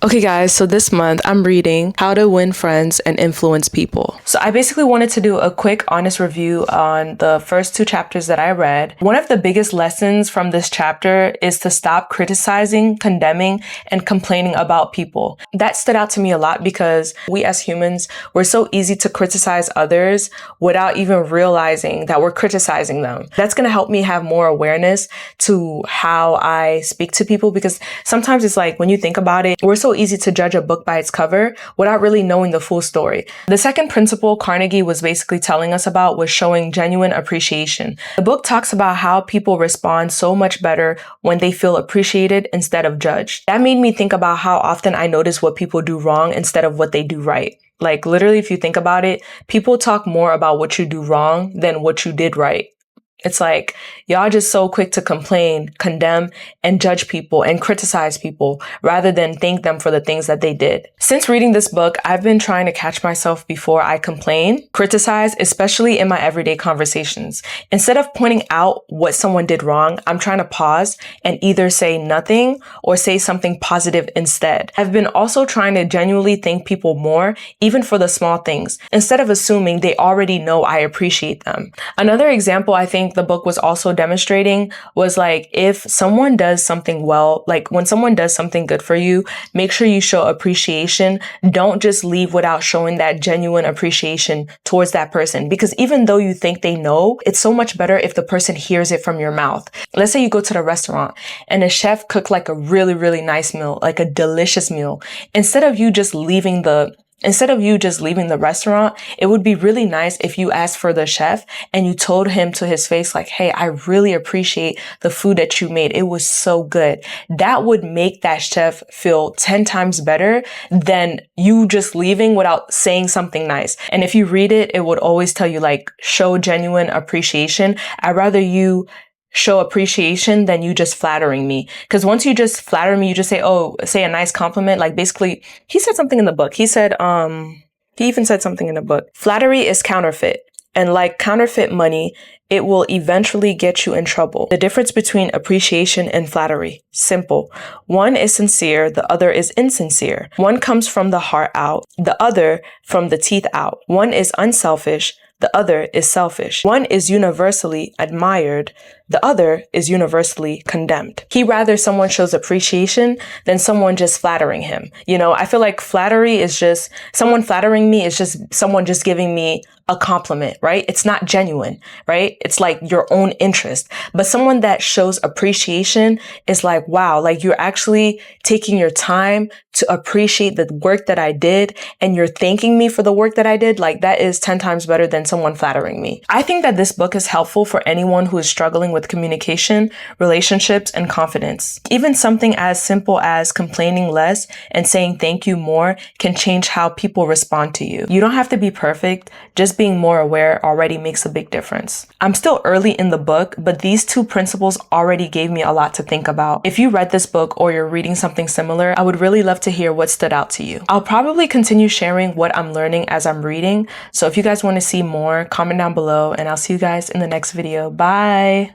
Okay guys, so this month I'm reading How to Win Friends and Influence People. So I basically wanted to do a quick honest review on the first two chapters that I read. One of the biggest lessons from this chapter is to stop criticizing, condemning, and complaining about people. That stood out to me a lot because we as humans, we're so easy to criticize others without even realizing that we're criticizing them. That's going to help me have more awareness to how I speak to people, because sometimes it's like when you think about it, we're so easy to judge a book by its cover without really knowing the full story. The second principle Carnegie was basically telling us about was showing genuine appreciation. The book talks about how people respond so much better when they feel appreciated instead of judged. That made me think about how often I notice what people do wrong instead of what they do right. Like literally, if you think about it, people talk more about what you do wrong than what you did right. It's like, y'all just so quick to complain, condemn, and judge people and criticize people rather than thank them for the things that they did. Since reading this book, I've been trying to catch myself before I complain, criticize, especially in my everyday conversations. Instead of pointing out what someone did wrong, I'm trying to pause and either say nothing or say something positive instead. I've been also trying to genuinely thank people more, even for the small things, instead of assuming they already know I appreciate them. Another example I think the book was also demonstrating was like, if someone does something well, like when someone does something good for you, make sure you show appreciation. Don't just leave without showing that genuine appreciation towards that person, because even though you think they know, it's so much better if the person hears it from your mouth. Let's say you go to the restaurant and a chef cooked like a really, really nice meal, like a delicious meal. Instead of you just leaving the restaurant, it would be really nice if you asked for the chef and you told him to his face, like, hey, I really appreciate the food that you made. It was so good. That would make that chef feel 10 times better than you just leaving without saying something nice. And if you read it, it would always tell you, like, show genuine appreciation. I'd rather you show appreciation than you just flattering me. Because once you just flatter me, you just say a nice compliment. Like basically, he said something in the book. He even said something in the book. Flattery is counterfeit. And like counterfeit money, it will eventually get you in trouble. The difference between appreciation and flattery, simple. One is sincere, the other is insincere. One comes from the heart out, the other from the teeth out. One is unselfish, the other is selfish. One is universally admired, the other is universally condemned. He'd rather someone shows appreciation than someone just flattering him. You know, I feel like flattery is just, someone flattering me is just someone just giving me a compliment, right? It's not genuine, right? It's like your own interest. But someone that shows appreciation is like, wow, like you're actually taking your time to appreciate the work that I did and you're thanking me for the work that I did. Like that is 10 times better than someone flattering me. I think that this book is helpful for anyone who is struggling with communication, relationships, and confidence. Even something as simple as complaining less and saying thank you more can change how people respond to you. You don't have to be perfect. Just being more aware already makes a big difference. I'm still early in the book, but these two principles already gave me a lot to think about. If you read this book or you're reading something similar, I would really love to hear what stood out to you. I'll probably continue sharing what I'm learning as I'm reading. So if you guys want to see more, comment down below and I'll see you guys in the next video. Bye.